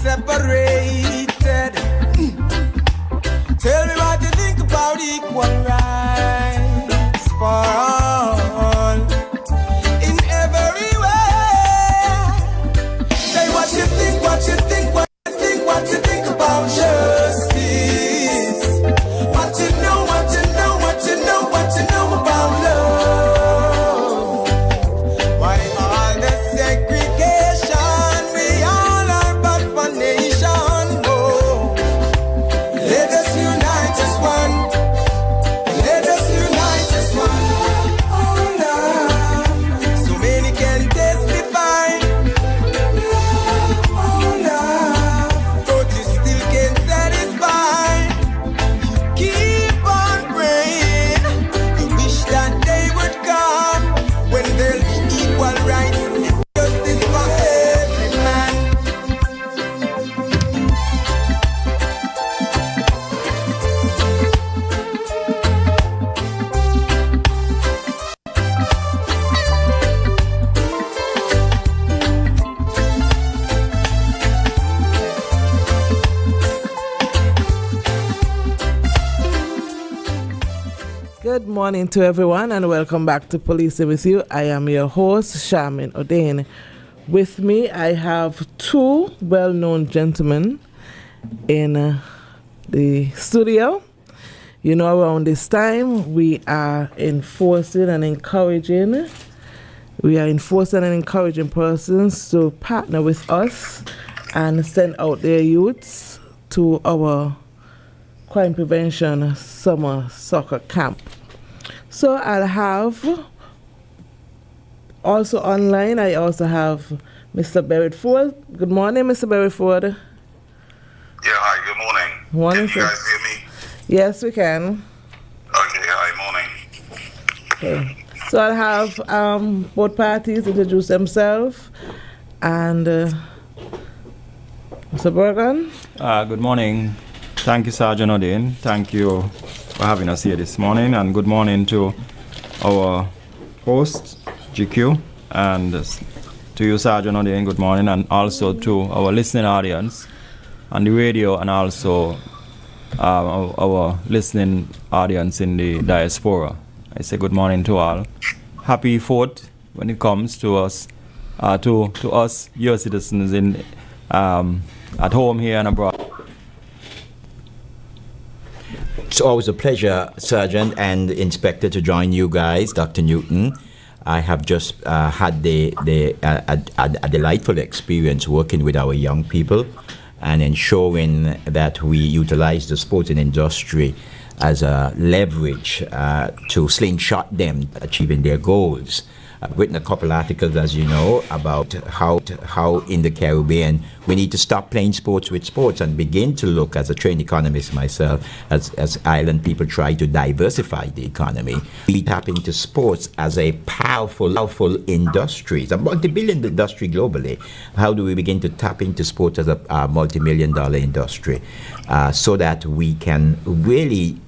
separated. Tell me what you think about equal rights for all in every way. Say what you think, what you think, what you think, what you think about justice. What you know, what you know, what you know, what you know about love. Why all the segregation? We all are but one nation. Oh, let us unite as one. Let us unite as one. Oh, love. So many can testify. Oh, love. But you still can't satisfy. You keep on praying. You wish that day would come when there'll be equal rights and justice for every man. Good morning to everyone and welcome back to Policing with You. I am your host, Charmaine O'Dane. With me, I have two well-known gentlemen in the studio. You know, around this time, we are enforcing and encouraging persons to partner with us and send out their youths to our crime prevention summer soccer camp. So I'll have also online, I also have Mr. Berryford. Good morning, Mr. Berryford. Yeah, hi, good morning. Morning, Can you sir. guys hear me? Yes, we can. Okay, hi, morning. Okay. So I'll have both parties introduce themselves. And Mr. Bergen. Good morning. Thank you, Sergeant O'Dane. Thank you for having us here this morning. And good morning to our host, GQ. And to you, Sergeant O'Dane, good morning. And also to our listening audience on the radio and also our listening audience in the diaspora. I say good morning to all. Happy 4th when it comes to us, to us, your citizens in at home here and abroad. It's always a pleasure, Sergeant and Inspector, to join you guys, Dr. Newton. I have just had a delightful experience working with our young people and ensuring that we utilize the sporting industry as a leverage to slingshot them achieving their goals. I've written a couple articles, as you know, about how in the Caribbean we need to stop playing sports with sports and begin to look, as a trained economist myself, as island people try to diversify the economy. We tap into sports as a powerful industry. It's a multi-billion industry globally. How do we begin to tap into sports as a multi-million-dollar industry so that we can really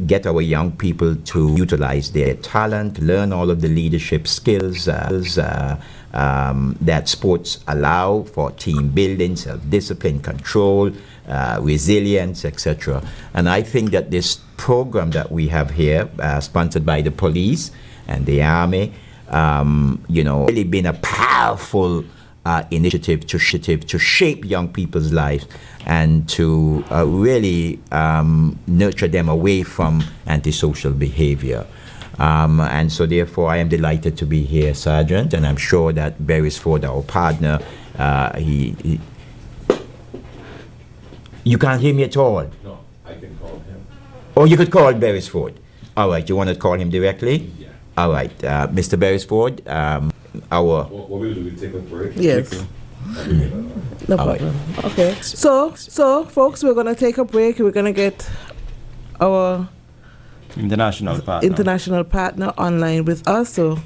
get our young people to utilize their talent, learn all of the leadership skills that sports allow for team building, self-discipline, control, resilience, etc. And I think that this program that we have here, sponsored by the police and the army, really been a powerful initiative to shape young people's lives and to really nurture them away from antisocial behavior. And so therefore I am delighted to be here, Sergeant, and I'm sure that Beresford, our partner, he you can't hear me at all? No, I can call him. Oh, you could call Beresford. All right, you want to call him directly? Yeah. All right, Mr. Beresford, What we'll do, we'll take a break. Yes. No problem. Okay. So folks, we're going to take a break. We're going to get our International partner online with us. So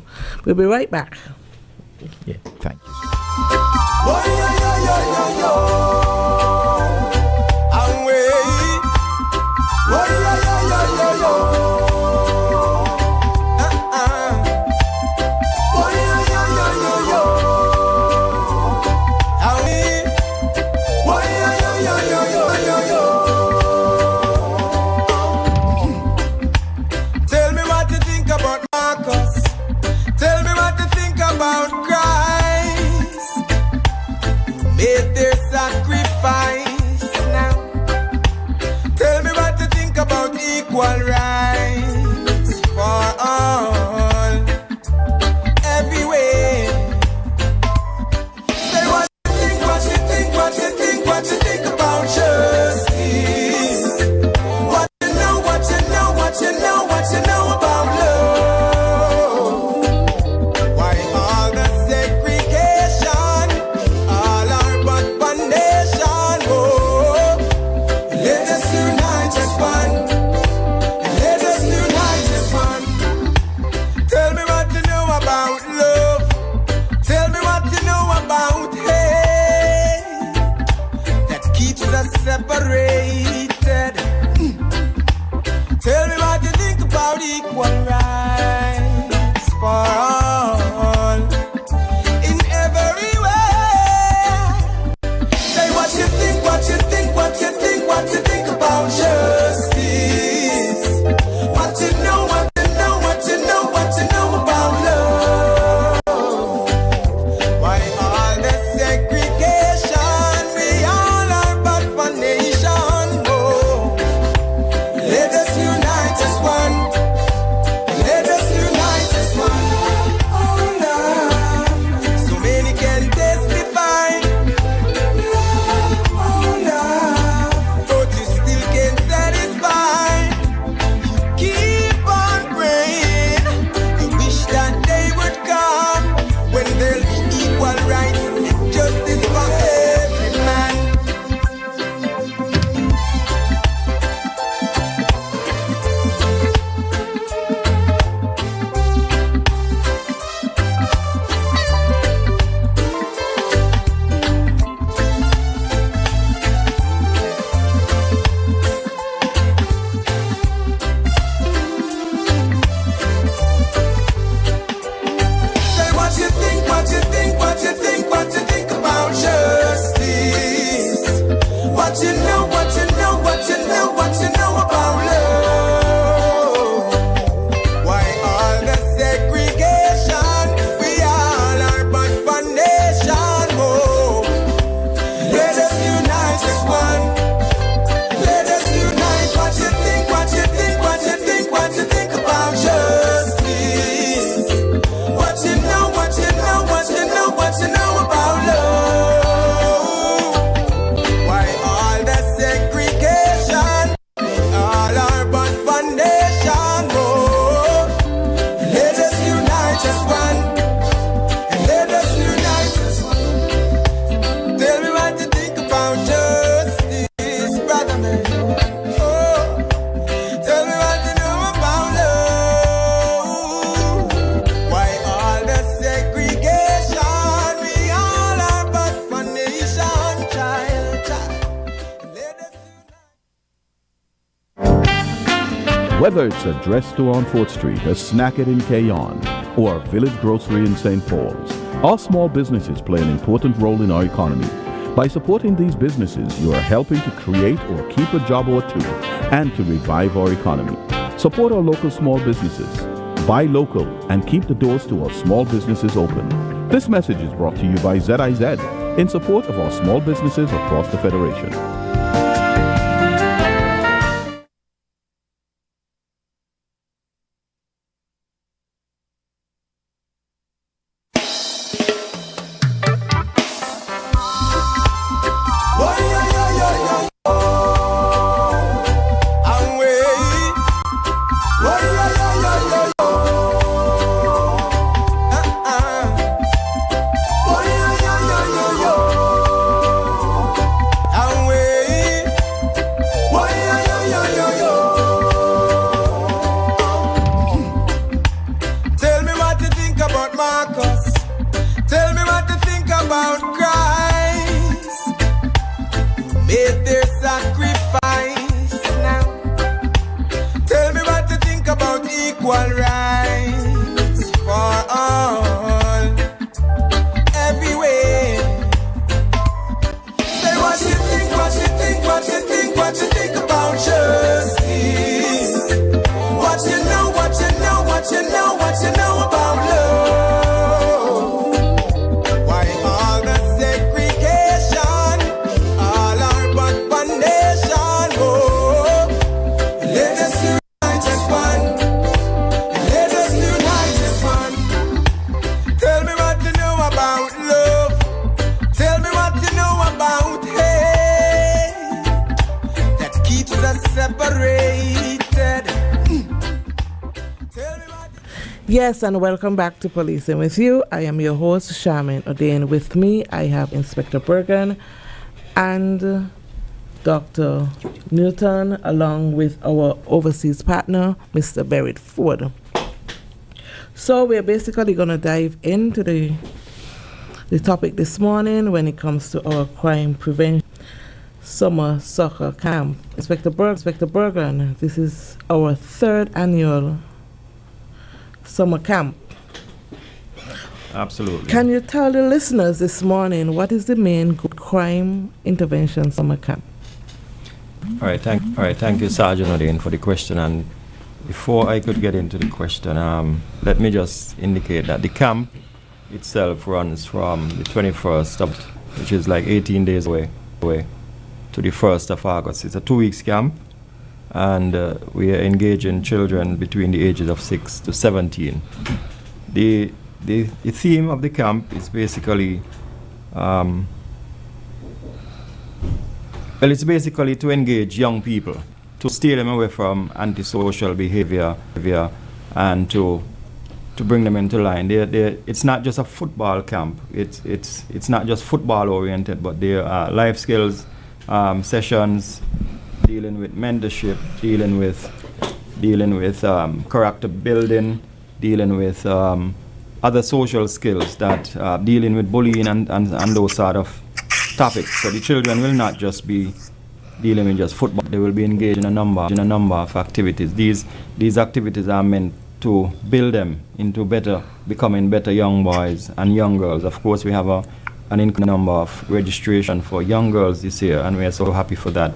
we'll be right back. Yeah, thank you. Whether it's a dress store on 4th Street, a Snacket in Kayon, or a village grocery in St. Paul's, our small businesses play an important role in our economy. By supporting these businesses, you are helping to create or keep a job or two and to revive our economy. Support our local small businesses. Buy local and keep the doors to our small businesses open. This message is brought to you by ZIZ in support of our small businesses across the Federation. Yes, and welcome back to Policing with You. I am your host, Charmaine O'Dane. With me, I have Inspector Bergen and Dr. Newton, along with our overseas partner, Mr. Berit Ford. So we're basically going to dive into the topic this morning when it comes to our crime prevention summer soccer camp. Inspector Bergen, this is our third annual summer camp. Absolutely. Can you tell the listeners this morning what is the main crime intervention summer camp? All right, thank you, Sergeant O'Dane, for the question. And before I could get into the question, let me just indicate that the camp itself runs from the 21st of, which is like 18 days away, to the 1st of August. It's a 2-week camp. And we are engaging children between the ages of 6 to 17. The theme of the camp is basically, it's basically to engage young people, to steer them away from antisocial behavior, and to bring them into line. It's not just a football camp. It's not just football oriented, but there are life skills sessions, dealing with mentorship, dealing with character building, dealing with other social skills, that dealing with bullying and those sort of topics. So the children will not just be dealing with just football; they will be engaged in a number of activities. These activities are meant to build them into becoming better young boys and young girls. Of course, we have an increasing number of registration for young girls this year, and we are so happy for that.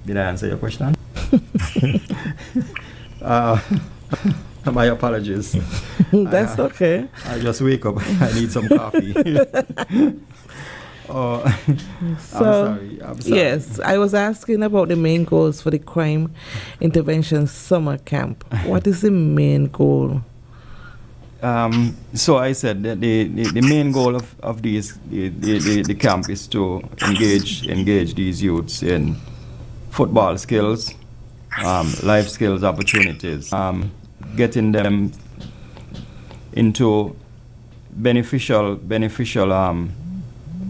Did I answer your question? My apologies. That's okay. I just wake up. I need some coffee. I'm sorry. Yes, I was asking about the main goals for the crime intervention summer camp. What is the main goal? So I said that the main goal of the camp is to engage these youths in football skills, life skills opportunities, getting them into beneficial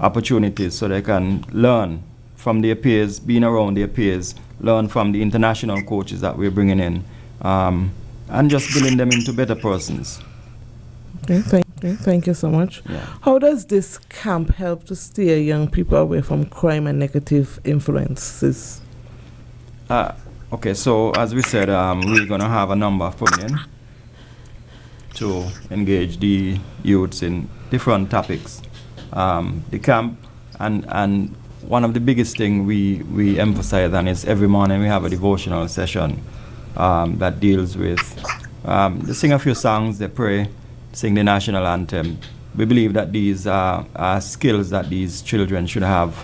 opportunities so they can learn from their peers, being around their peers, learn from the international coaches that we're bringing in, and just building them into better persons. Okay, Okay, thank you so much. Yeah. How does this camp help to steer young people away from crime and negative influences? Okay, so as we said, we're going to have a number of program to engage the youths in different topics. The camp, and one of the biggest thing we emphasize on is every morning we have a devotional session that deals with, they sing a few songs, they pray, sing the national anthem. We believe that these are skills that these children should have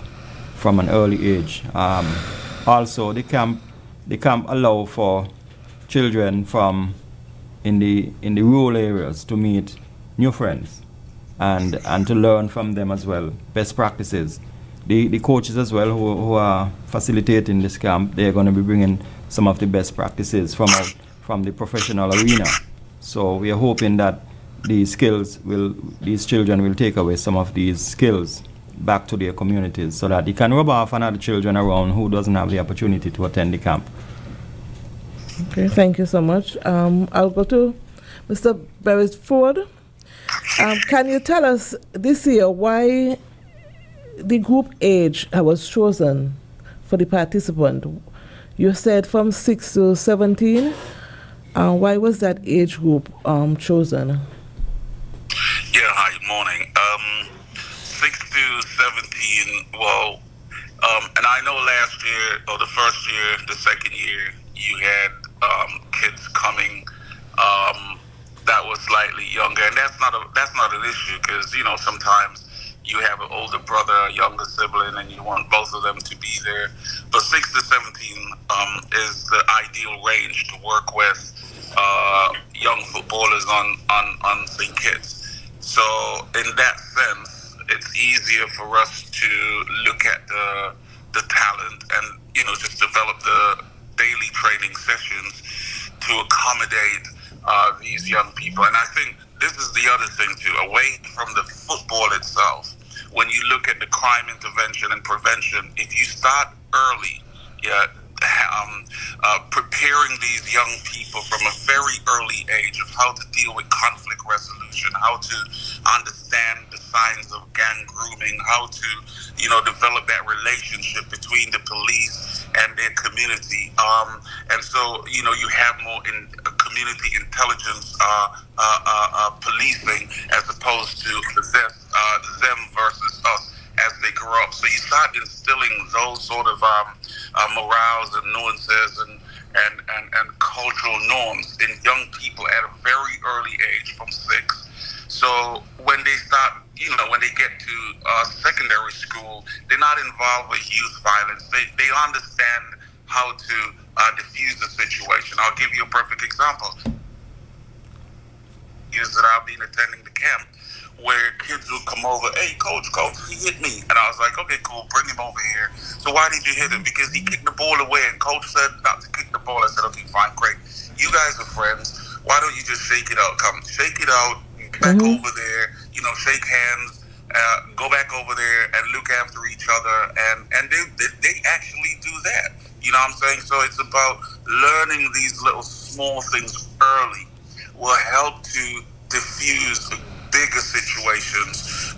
from an early age. Also, the camp allow for children from in the rural areas to meet new friends and to learn from them as well, best practices. The coaches as well who are facilitating this camp, they're going to be bringing some of the best practices from the professional arena. So we are hoping that these children will take away some of these skills back to their communities so that they can rub off on other children around who doesn't have the opportunity to attend the camp. Okay, thank you so much. I'll go to Mr. Beresford. Can you tell us this year why the group age was chosen for the participant? You said from 6 to 17. Why was that age group chosen? Yeah, hi, morning. 6 to 17, well, and I know last year, or the first year, the second year, you had kids coming that was slightly younger, and that's not an issue, because sometimes you have an older brother, a younger sibling, and you want both of them to be there. But 6 to 17 is the ideal range to work with young footballers on St. Kitts. So in that sense, it's easier for us to look at the talent and just develop the daily training sessions to accommodate these young people. And I think this is the other thing too, away from the football itself. When you look at the crime intervention and prevention, if you start early, preparing these young people from a very early age of how to deal with conflict resolution, how to understand the signs of gang grooming, how to develop that relationship between the police and their community, and so you have more in community intelligence policing as opposed to them versus us as they grow up. So you start instilling those sort of morals and nuances and cultural norms in young people at a very early age, from 6. So when they start, when they get to secondary school, they're not involved with youth violence. They understand how to diffuse the situation. I'll give you a perfect example. Years that I've been attending the camp, where kids will come over, hey, coach, he hit me. And I was like, okay, cool, bring him over here. So why did you hit him? Because he kicked the ball away, and coach said not to kick the ball. I said, okay, fine, great. You guys are friends. Why don't you just shake it out? Come, shake it out, back over there, shake hands, go back over there and look after each other. And they actually do that. You know what I'm saying? So it's about learning these little small things early will help to diffuse bigger situations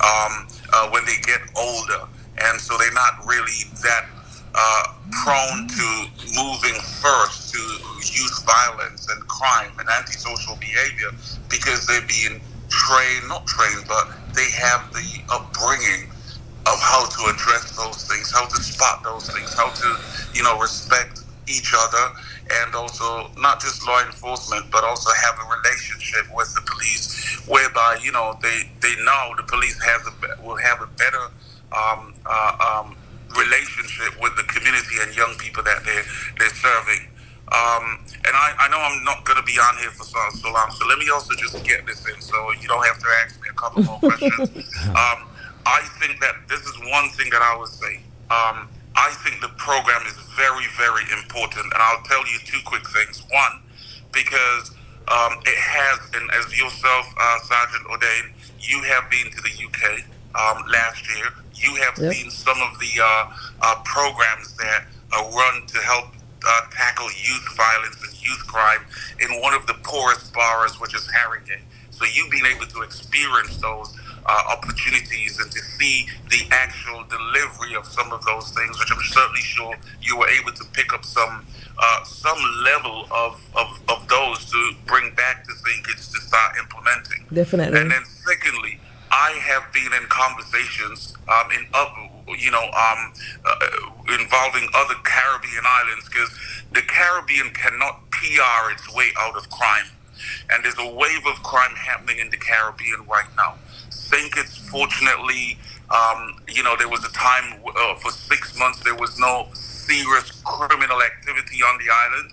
when they get older, and so they're not really that prone to moving first to youth violence and crime and antisocial behavior, because they're being not trained, but they have the upbringing of how to address those things, how to spot those things, how to respect each other, and also not just law enforcement, but also have a relationship with the police, whereby they know the police will have a better relationship with the community and young people that they're serving. And I know I'm not going to be on here for so long, so let me also just get this in, so you don't have to ask me a couple more questions. I think that this is one thing that I would say. I think the program is very, very important, and I'll tell you 2 quick things. One, because it has, and as yourself, Sergeant O'Dane, you have been to the UK last year. You have seen some of the programs that are run to help tackle youth violence and youth crime in one of the poorest boroughs, which is Haringey. So you being able to experience those opportunities and to see the actual delivery of some of those things, which I'm certainly sure you were able to pick up some level of those to bring back to St. Kitts to start implementing. Definitely. And then secondly, I have been in conversations in other, involving other Caribbean islands, because the Caribbean cannot PR its way out of crime. And there's a wave of crime happening in the Caribbean right now. St. Kitts, fortunately, there was a time for 6 months there was no serious criminal activity on the island.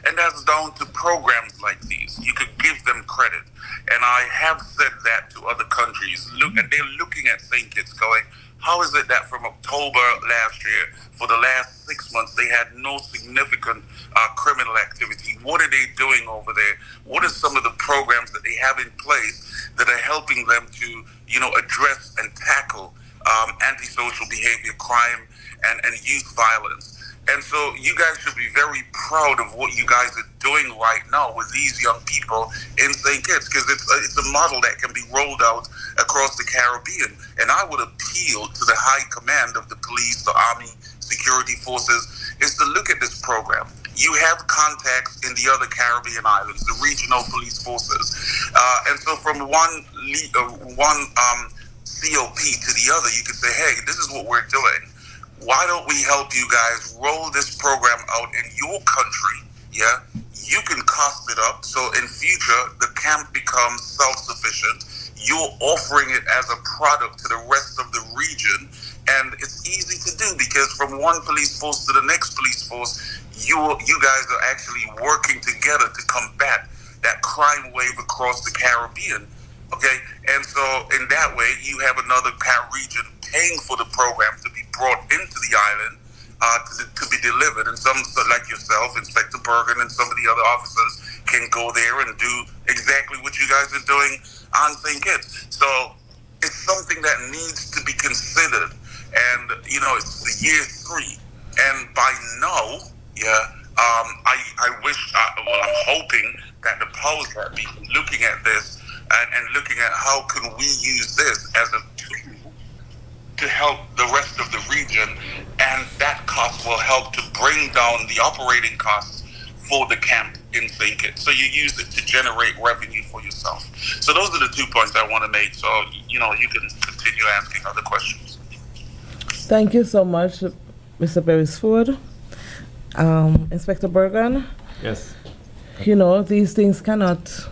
And that's down to programs like these. You could give them credit. And I have said that to other countries. And they're looking at St. Kitts going, how is it that from October last year, for the last 6 months, they had no significant criminal activity? What are they doing over there? What are some of the programs that they have in place that are helping them to, address and tackle antisocial behavior, crime, and youth violence? And so you guys should be very proud of what you guys are doing right now with these young people in St. Kitts, because it's a model that can be rolled out across the Caribbean. And I would appeal to the high command of the police, the army, security forces, is to look at this program. You have contacts in the other Caribbean islands, the regional police forces. And so from one COP to the other, you can say, hey, this is what we're doing. Why don't we help you guys roll this program out in your country? Yeah, you can cost it up. So in future, the camp becomes self-sufficient. You're offering it as a product to the rest of the region. And it's easy to do because from one police force to the next police force, you guys are actually working together to combat that crime wave across the Caribbean. Okay, and so in that way, you have another region paying for the program to be brought into the island to be delivered. And some, like yourself, Inspector Bergen, and some of the other officers can go there and do exactly what you guys are doing on St. Kitts. So it's something that needs to be considered. And, it's the year 3. And by now, I wish, I'm hoping that the powers that be looking at this and looking at how can we use this as a tool to help the rest of the region, and that cost will help to bring down the operating costs for the camp in St. Kitts. So you use it to generate revenue for yourself. So those are the 2 points I want to make. So, you can continue asking other questions. Thank you so much, Mr. Beresford. Inspector Bergen? Yes. These things cannot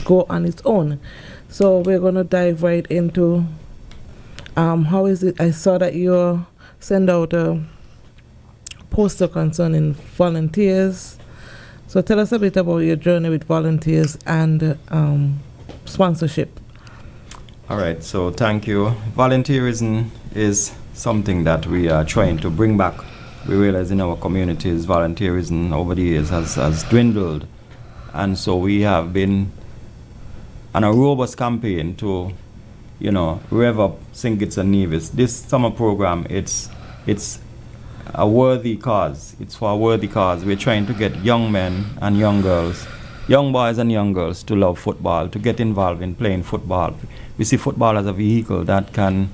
go on its own. So we're going to dive right into how is it? I saw that you send out a poster concerning volunteers. So tell us a bit about your journey with volunteers and sponsorship. All right, so thank you. Volunteerism is something that we are trying to bring back. We realize in our communities, volunteerism over the years has dwindled. And so we have been on a robust campaign to, rev up St. Kitts and Nevis. This summer program, it's a worthy cause. It's for a worthy cause. We're trying to get young men and young girls, young boys and young girls to love football, to get involved in playing football. We see football as a vehicle that can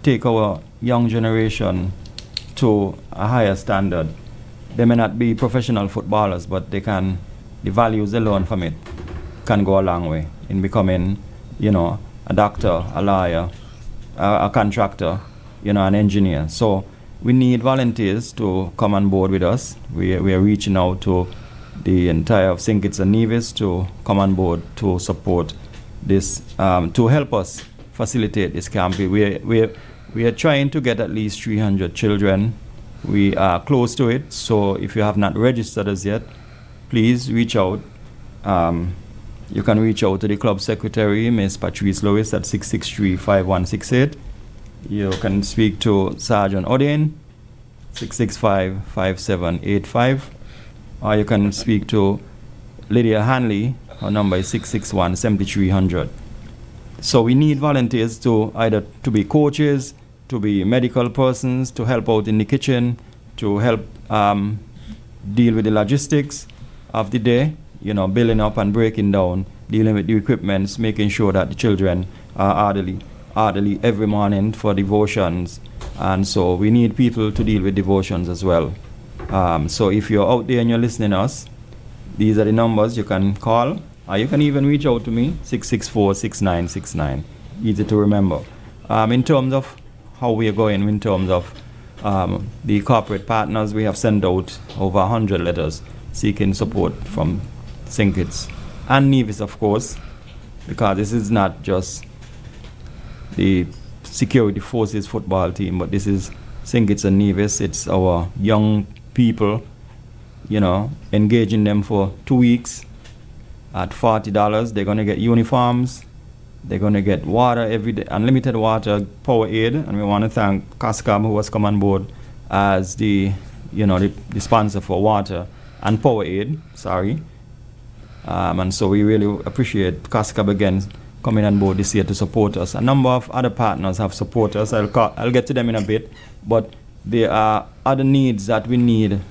take our young generation to a higher standard. They may not be professional footballers, but the values they learn from it can go a long way in becoming, a doctor, a lawyer, a contractor, an engineer. So we need volunteers to come on board with us. We are reaching out to the entire of St. Kitts and Nevis to come on board to support this, to help us facilitate this camp. We are trying to get at least 300 children. We are close to it, so if you have not registered as yet, please reach out. You can reach out to the club secretary, Ms. Patrice Lewis, at 663-5168. You can speak to Sergeant Odin, 665-5785. Or you can speak to Lydia Hanley. Her number is 661-7300. So we need volunteers to either to be coaches, to be medical persons, to help out in the kitchen, to help deal with the logistics of the day. building up and breaking down, dealing with the equipments, making sure that the children are orderly every morning for devotions. And so we need people to deal with devotions as well. So if you're out there and you're listening to us, these are the numbers you can call, or you can even reach out to me, 664-6969. Easy to remember. In terms of how we are going, in terms of the corporate partners, we have sent out over 100 letters seeking support from St. Kitts and Nevis, of course, because this is not just the security forces football team, but this is St. Kitts and Nevis. It's our young people, engaging them for 2 weeks at $40. They're going to get uniforms. They're going to get water every day, unlimited water, Powerade, and we want to thank CASCAM, who has come on board as the sponsor for water and Powerade. And so we really appreciate CASCAM again coming on board this year to support us. A number of other partners have supported us. I'll get to them in a bit, but there are other needs that we need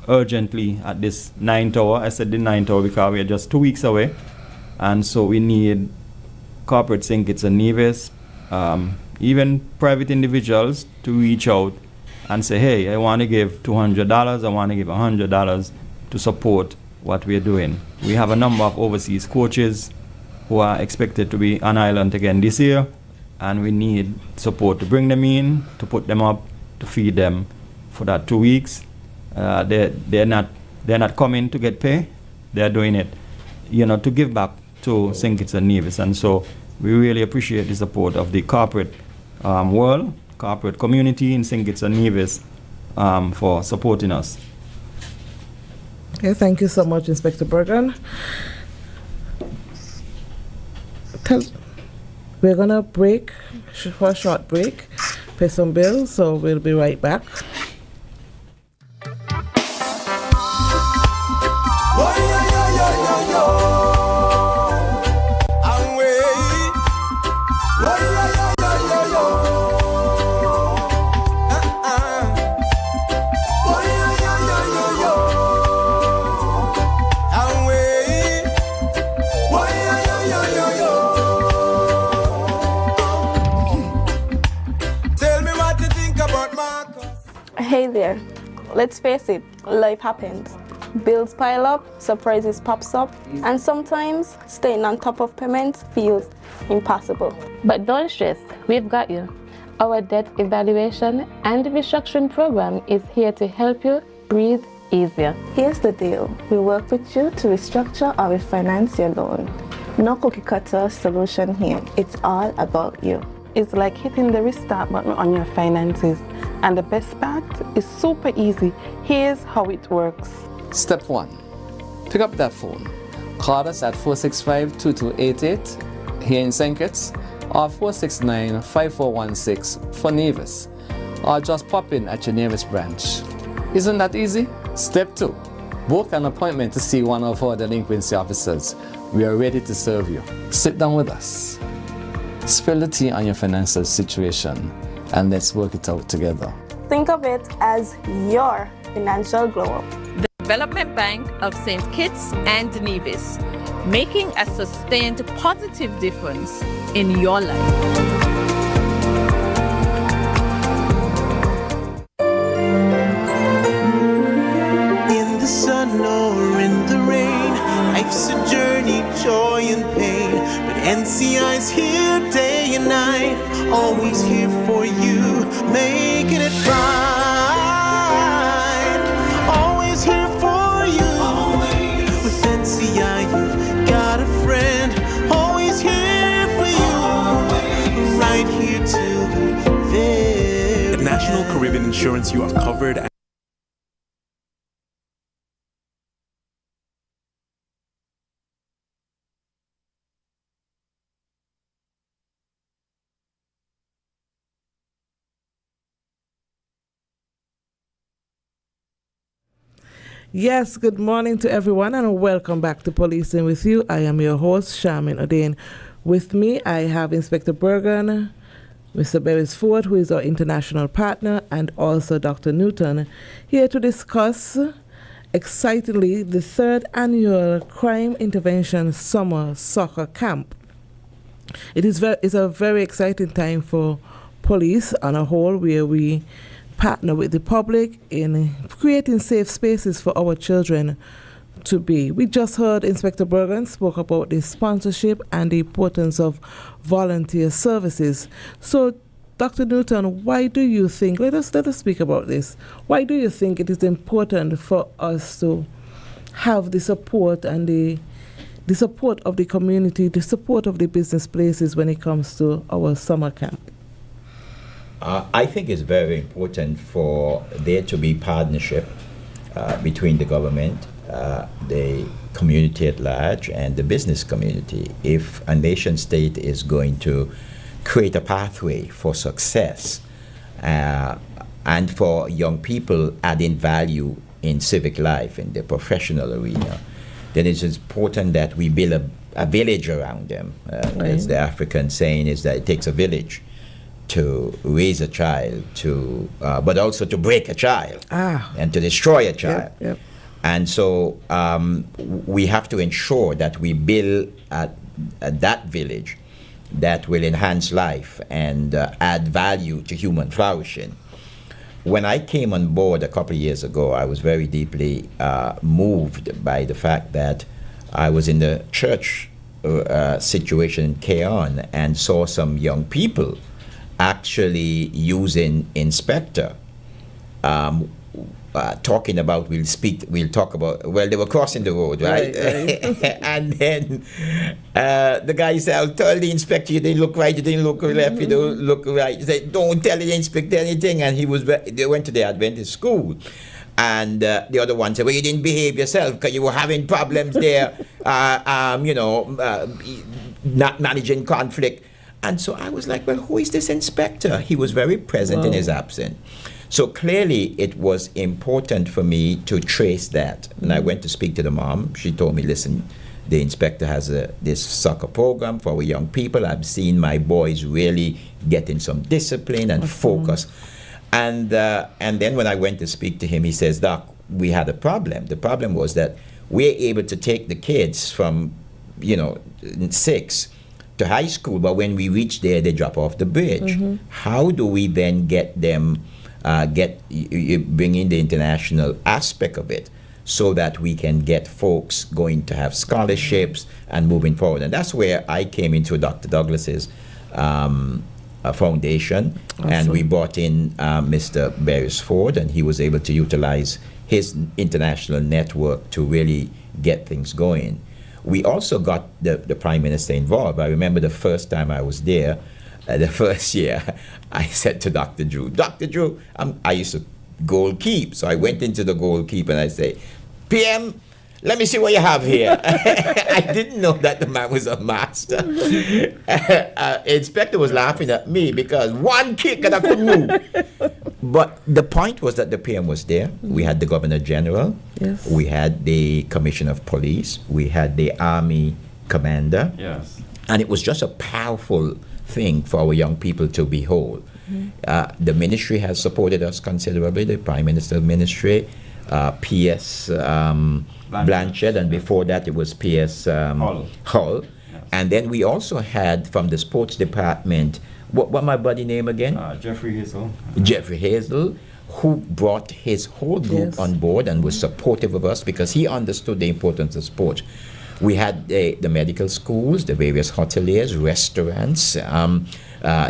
urgently at this 9th hour. I said the 9th hour because we are just 2 weeks away, and so we need corporate St. Kitts and Nevis, even private individuals to reach out and say, hey, I want to give $200, I want to give $100 to support what we're doing. We have a number of overseas coaches who are expected to be on island again this year, and we need support to bring them in, to put them up, to feed them for that 2 weeks. They're not coming to get pay. They're doing it, to give back to St. Kitts and Nevis. And so we really appreciate the support of the corporate world, corporate community in St. Kitts and Nevis for supporting us. Okay, thank you so much, Inspector Bergen. We're going to break for a short break, pay some bills, so we'll be right back. Hey there, let's face it, life happens. Bills pile up, surprises pops up, and sometimes staying on top of payments feels impossible. But don't stress, we've got you. Our debt evaluation and restructuring program is here to help you breathe easier. Here's the deal, we work with you to restructure or refinance your loan. No cookie cutter solution here, it's all about you. It's like hitting the restart button on your finances. And the best part is super easy. Here's how it works. Step 1. Pick up that phone. Call us at 465-2288 here in St. Kitts or 469-5416 for Nevis. Or just pop in at your nearest branch. Isn't that easy? Step 2. Book an appointment to see one of our delinquency officers. We are ready to serve you. Sit down with us. Spill the tea on your financial situation and let's work it out together. Think of it as your financial glow up. The Development Bank of St. Kitts and Nevis, making a sustained positive difference in your life. In the sun or in the rain, life's a journey, joy and pain. But NCI's here day and night, always here for you, making it right. Always here for you. Always. With NCI, you've got a friend. Always here for you. Always. Right here till the very At National Caribbean Insurance, you are covered. Yes, good morning to everyone and welcome back to Policing with You. I am your host, Charmin O'Dane. With me, I have Inspector Bergen, Mr. Beresford, who is our international partner, and also Dr. Newton, here to discuss excitedly the 3rd annual Crime Intervention Summer Soccer Camp. It's a very exciting time for police on a whole, where we partner with the public in creating safe spaces for our children to be. We just heard Inspector Bergen spoke about the sponsorship and the importance of volunteer services. So, Dr. Newton, why do you think, let us speak about this. Why do you think it is important for us to have the support and the support of the community, the support of the business places when it comes to our summer camp? I think it's very important for there to be partnership between the government, the community at large, and the business community. If a nation state is going to create a pathway for success and for young people adding value in civic life, in the professional arena, then it's important that we build a village around them. As the African saying is that it takes a village to raise a child, but also to break a child and to destroy a child. Yep. And so we have to ensure that we build that village that will enhance life and add value to human flourishing. When I came on board a couple of years ago, I was very deeply moved by the fact that I was in the church situation in Keon and saw some young people actually using Inspector, talking about, we'll talk about, well, they were crossing the road, right? And then the guy said, I'll tell the inspector you didn't look right, you didn't look left, you don't look right. He said, don't tell the inspector anything. And they went to the Adventist school. And the other one said, well, you didn't behave yourself because you were having problems there, not managing conflict. And so I was like, well, who is this inspector? He was very present in his absence. So clearly it was important for me to trace that. And I went to speak to the mom. She told me, listen, the inspector has this soccer program for our young people. I've seen my boys really getting some discipline and focus. And then when I went to speak to him, he says, Doc, we had a problem. The problem was that we're able to take the kids from, 6 to high school, but when we reach there, they drop off the bridge. How do we then get them, bring in the international aspect of it so that we can get folks going to have scholarships and moving forward? And that's where I came into Dr. Douglas's foundation. Awesome. And we brought in Mr. Beresford, and he was able to utilize his international network to really get things going. We also got the Prime Minister involved. I remember the first time I was there, the first year, I said to Dr. Drew, Dr. Drew, I used to goalkeep. So I went into the goalkeep and I say, PM, let me see what you have here. I didn't know that the man was a master. Inspector was laughing at me because one kick and I couldn't move. But the point was that the PM was there. We had the Governor General. Yes. We had the Commissioner of Police. We had the Army Commander. Yes. And it was just a powerful thing for our young people to behold. The ministry has supported us considerably, the Prime Minister's ministry, P.S. Blanchard, and before that it was P.S. Hull. Yes. And then we also had from the sports department, what my buddy name again? Jeffrey Hazel. Jeffrey Hazel, who brought his whole group on board and was supportive of us because he understood the importance of sport. We had the medical schools, the various hoteliers, restaurants,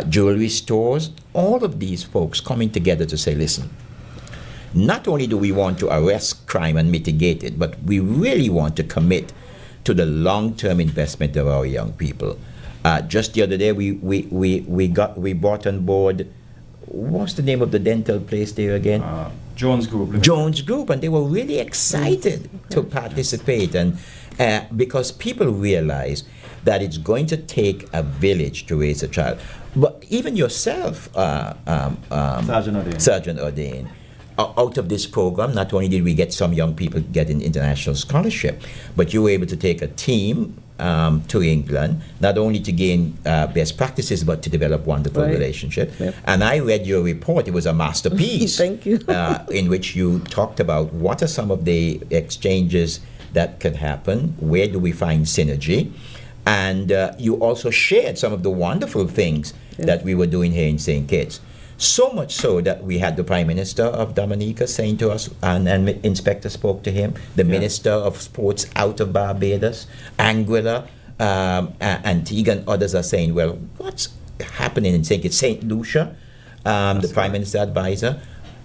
jewelry stores, all of these folks coming together to say, listen, not only do we want to arrest crime and mitigate it, but we really want to commit to the long-term investment of our young people. Just the other day, we brought on board, what's the name of the dental place there again? Jones Group. Jones Group, and they were really excited to participate, and because people realize that it's going to take a village to raise a child. But even yourself, Sergeant Ordain, out of this program, not only did we get some young people getting international scholarship, but you were able to take a team to England, not only to gain best practices, but to develop wonderful relationships. Yep. And I read your report. It was a masterpiece. Thank you. In which you talked about what are some of the exchanges that could happen, where do we find synergy, and you also shared some of the wonderful things that we were doing here in St. Kitts. So much so that we had the Prime Minister of Dominica saying to us, and Inspector spoke to him, the Minister of Sports out of Barbados, Anguilla, Antigua, and others are saying, well, what's happening in St. Kitts? St. Lucia, the Prime Minister advisor,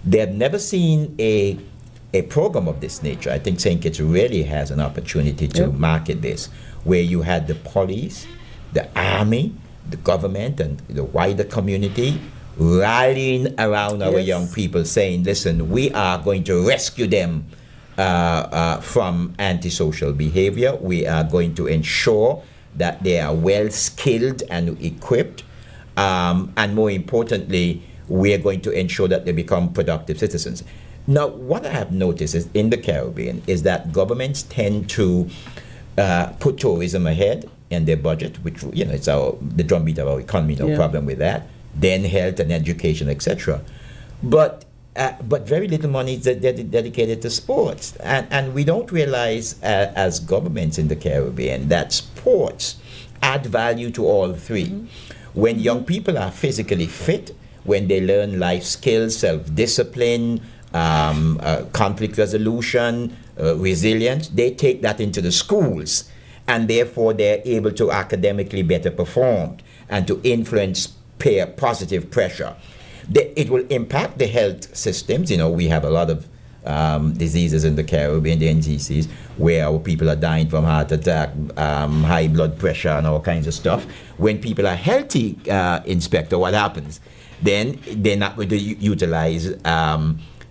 they have never seen a program of this nature. I think St. Kitts really has an opportunity to market this, where you had the police, the army, the government, and the wider community rallying around our young people, saying, listen, we are going to rescue them from antisocial behavior. We are going to ensure that they are well skilled and equipped, and more importantly, we are going to ensure that they become productive citizens. Now, what I have noticed is in the Caribbean is that governments tend to put tourism ahead in their budget, which, you know, it's the drumbeat of our economy, no problem with that. Then health and education, etc. But very little money is dedicated to sports, and we don't realize as governments in the Caribbean that sports add value to all three. When young people are physically fit, when they learn life skills, self-discipline, conflict resolution, resilience, they take that into the schools, and therefore they're able to academically better perform and to influence peer positive pressure. It will impact the health systems. You know, we have a lot of diseases in the Caribbean, the NGCs, where our people are dying from heart attack, high blood pressure, and all kinds of stuff. When people are healthy, Inspector, what happens? Then they're not going to utilize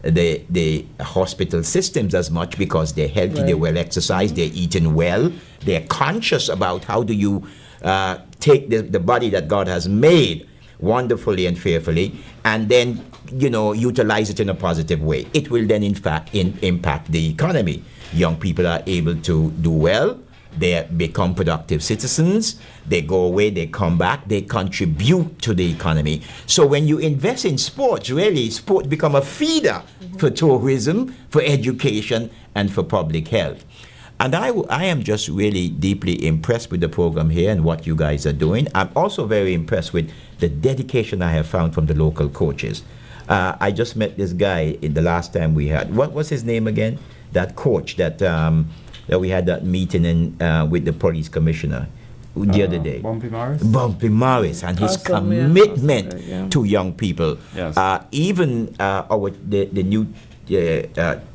the hospital systems as much because they're healthy, they're well exercised, they're eating well, they're conscious about how do you take the body that God has made wonderfully and fearfully, and then, you know, utilize it in a positive way. It will then, in fact, impact the economy. Young people are able to do well, they become productive citizens, they go away, they come back, they contribute to the economy. So when you invest in sports, really, sports become a feeder for tourism, for education, and for public health. And I am just really deeply impressed with the program here and what you guys are doing. I'm also very impressed with the dedication I have found from the local coaches. I just met this guy in the last time we had, what was his name again? That coach that we had that meeting with the police commissioner the other day. Bumpy Morris? Bumpy Morris, and his commitment to young people. Yes. Even the new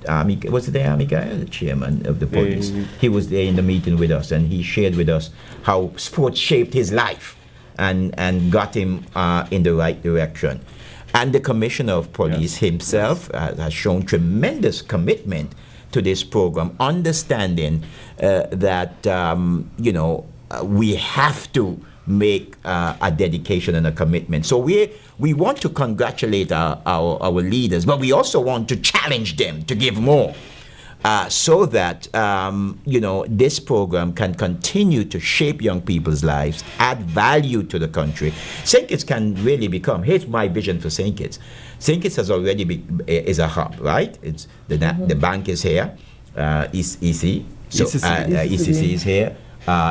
army, was it the army guy or the chairman of the police? He was there in the meeting with us, and he shared with us how sports shaped his life and got him in the right direction. And the commissioner of police himself has shown tremendous commitment to this program, understanding that we have to make a dedication and a commitment. So we want to congratulate our leaders, but we also want to challenge them to give more, so that this program can continue to shape young people's lives, add value to the country. St. Kitts can really become, here's my vision for St. Kitts. St. Kitts has already is a hub, right? It's the bank is here, ECC, so ECC is here.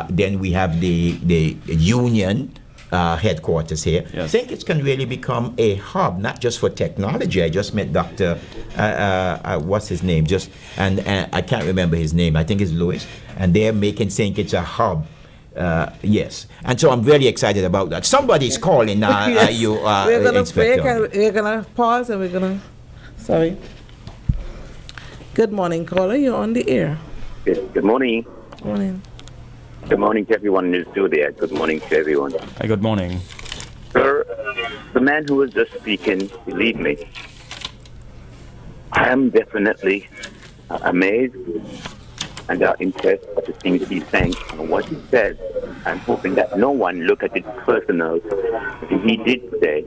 Then we have the union headquarters here. Yes. St. Kitts can really become a hub, not just for technology. I just met Dr. What's his name? And I can't remember his name. I think it's Lewis. And they're making St. Kitts a hub. Yes. And so I'm very excited about that. Somebody's calling you, we're going to Inspector. break and we're going to pause and we're going to... Sorry. Good morning, caller. You're on the air. Good morning. Morning. Good morning to everyone in the studio. Good morning to everyone. Hi, good morning. Sir, the man who was just speaking, believe me, I am definitely amazed and impressed with the things he's saying and what he said. I'm hoping that no one look at it personal. He did say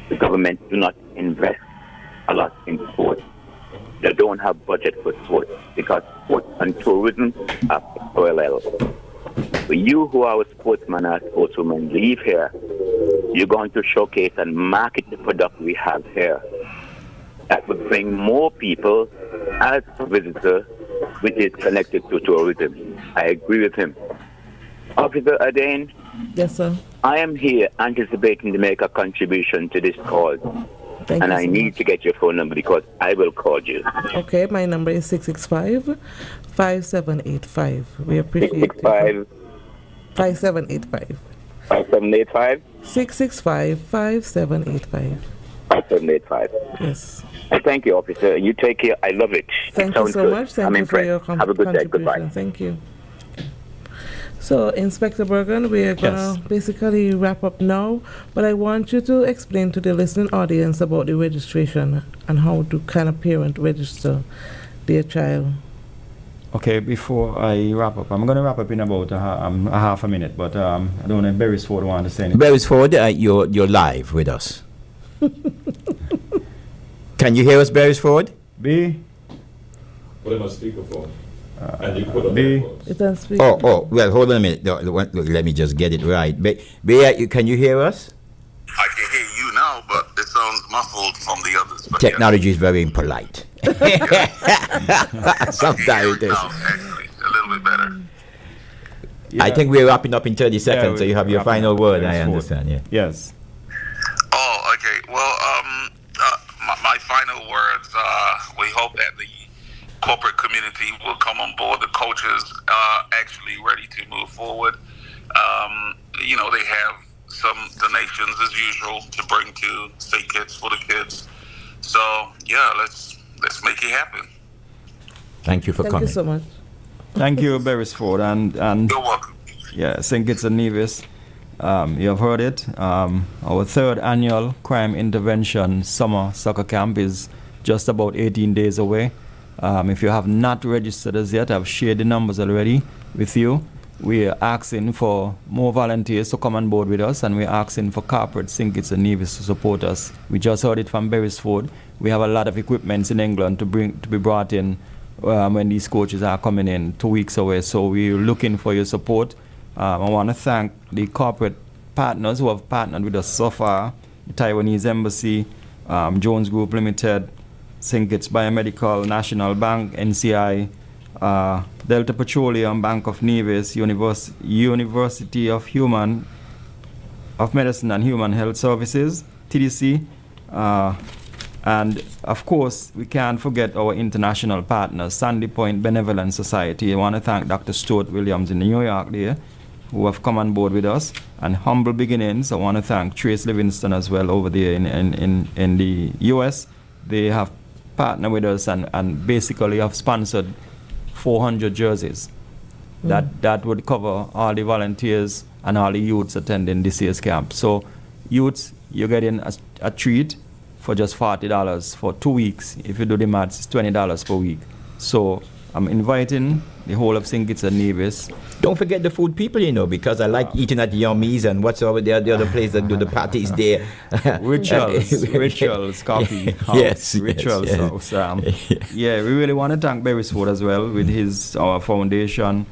the government do not invest a lot in sports. They don't have budget for sports because sports and tourism are parallel. But you who are a sportsman or a sportswoman, leave here. You're going to showcase and market the product we have here. That would bring more people as a visitor, which is connected to tourism. I agree with him. Officer Adain? Yes, sir. I am here anticipating to make a contribution to this cause. Thank and you I so need much. to get your phone number because I will call you. Okay, my number is 665-5785. We appreciate it. 5785. 5785? 665-5785. 5785. Yes. Thank you, officer. You take care. I love it. Thank It you sounds so good. much. Thank I'm you for impressed. your Have a good day. contribution. Goodbye. Thank you. So, Inspector Bergen, we are going to basically wrap up now, but I want you to explain to the listening audience about the registration and how to kind of parent register their child. Okay, before I wrap up, I'm going to wrap up in about a half a minute, but I don't know if Beresford want to say anything. Beresford, you're live with us. Can you hear us, Beresford? B? Put him on speakerphone. And you put him B? Oh, well, hold on a minute. No, look, let me just get it right. B, can you hear us? I can hear you now, but it sounds muffled from the others. But Technology is very impolite. Sometimes it is. actually, a little bit better. I think we're wrapping up in 30 seconds, so you have your wrapping final up. word, I Beresford. understand, yeah. Yes. Oh, okay. Well, my final words, we hope that the corporate community will come on board. The coaches are actually ready to move forward. They have some donations as usual to bring to State Kids for the kids. So yeah, let's make it happen. Thank you for Thank coming. you so much. Thank you, Beresford. And you're welcome. Yeah, St. Kitts and Nevis. You have heard it. Our third annual crime intervention summer soccer camp is just about 18 days away. If you have not registered as yet, I've shared the numbers already with you. We are asking for more volunteers to come on board with us, and we're asking for corporate St. Kitts and Nevis to support us. We just heard it from Beresford. We have a lot of equipments in England to be brought in when these coaches are coming in 2 weeks away. So we're looking for your support. I want to thank the corporate partners who have partnered with us so far: the Taiwanese Embassy, Jones Group Limited, St. Kitts Biomedical, National Bank, NCI, Delta Petroleum, Bank of Nevis, University of Medicine and Human Health Services, TDC, and of course we can't forget our international partners, Sandy Point Benevolent Society. I want to thank Dr. Stuart Williams in New York there, who have come on board with us, and Humble Beginnings. I want to thank Trace Livingston as well over there in the US. They have partnered with us and basically have sponsored 400 jerseys. That would cover all the volunteers and all the youths attending this year's camp. So youths, you're getting a treat for just $40 for 2 weeks. If you do the maths, it's $20 per week. So I'm inviting the whole of St. Kitts and Nevis. Don't forget the food people, because I like eating at Yummy's and what's over there, the other place that do the parties there. Rituals, coffee house, Yes, Rituals yes. house. Yeah, we really want to thank Beresford as well with our foundation,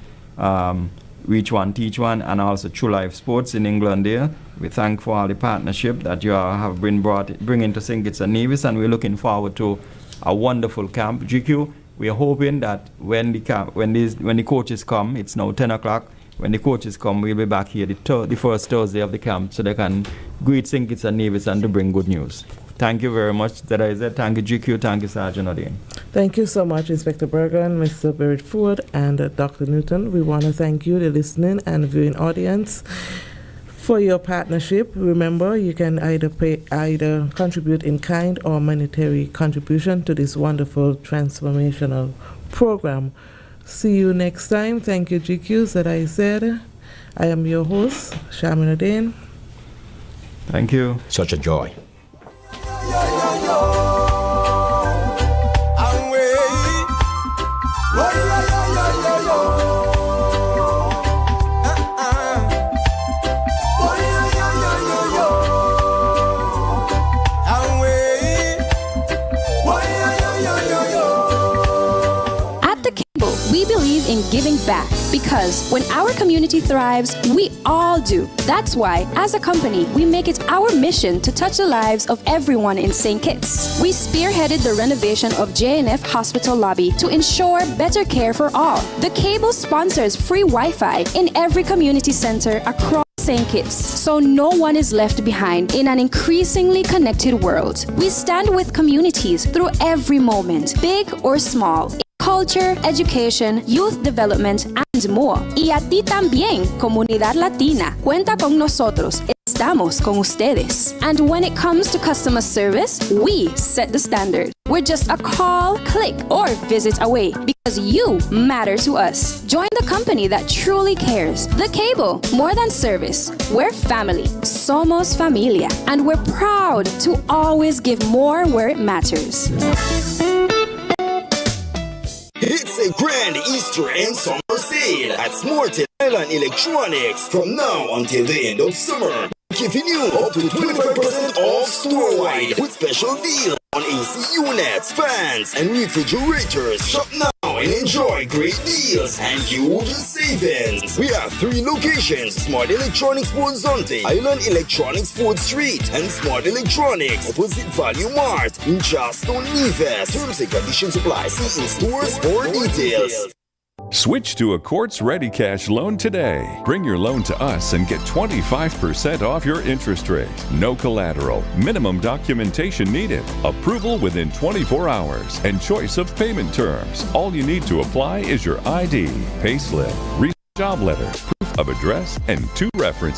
Reach One, Teach One, and also True Life Sports in England there. We thank for all the partnership that you have bringing to St. Kitts and Nevis, and we're looking forward to a wonderful camp. GQ, we are hoping that when the coaches come, it's now 10 o'clock, when the coaches come, we'll be back here the first Thursday of the camp so they can greet St. Kitts and Nevis and to bring good news. Thank you very much. That is it. Thank you, GQ. Thank you, Sergeant Adain. Thank you so much, Inspector Bergen, Mr. Beresford, and Dr. Newton. We want to thank you, the listening and viewing audience, for your partnership. Remember, you can either contribute in kind or monetary contribution to this wonderful transformational program. See you next time. Thank you, GQs, that I said. I am your host, Shamin Adain. Thank you. Such a joy. We believe in giving back. Because when our community thrives, we all do. That's why, as a company, we make it our mission to touch the lives of everyone in St. Kitts. We spearheaded the renovation of JNF Hospital lobby to ensure better care for all. The cable sponsors free Wi-Fi in every community center across St. Kitts, so no one is left behind in an increasingly connected world. We stand with communities through every moment, big or small. Culture, education, youth development, and more. Y a ti también, Comunidad Latina. Cuenta con nosotros. Estamos con ustedes. And when it comes to customer service, we set the standard. We're just a call, click, or visit away because you matter to us. Join the company that truly cares. The Cable, more than service. We're family. Somos familia. And we're proud to always give more where it matters. It's a grand Easter and summer sale at Smarty Island Electronics from now until the end of summer. Giving you up to 25% off store-wide with special deals on AC units, fans, and refrigerators. Shop now and enjoy great deals and huge savings. We have 3 locations: Smart Electronics Bonzonte, Island Electronics 4th Street, and Smart Electronics opposite Value Mart in Charleston, Nevis. Terms and conditions apply. See in stores for details. Switch to a Quartz Ready Cash loan today. Bring your loan to us and get 25% off your interest rate. No collateral, minimum documentation needed, approval within 24 hours, and choice of payment terms. All you need to apply is your ID, payslip, recent job letter, proof of address, and 2 references.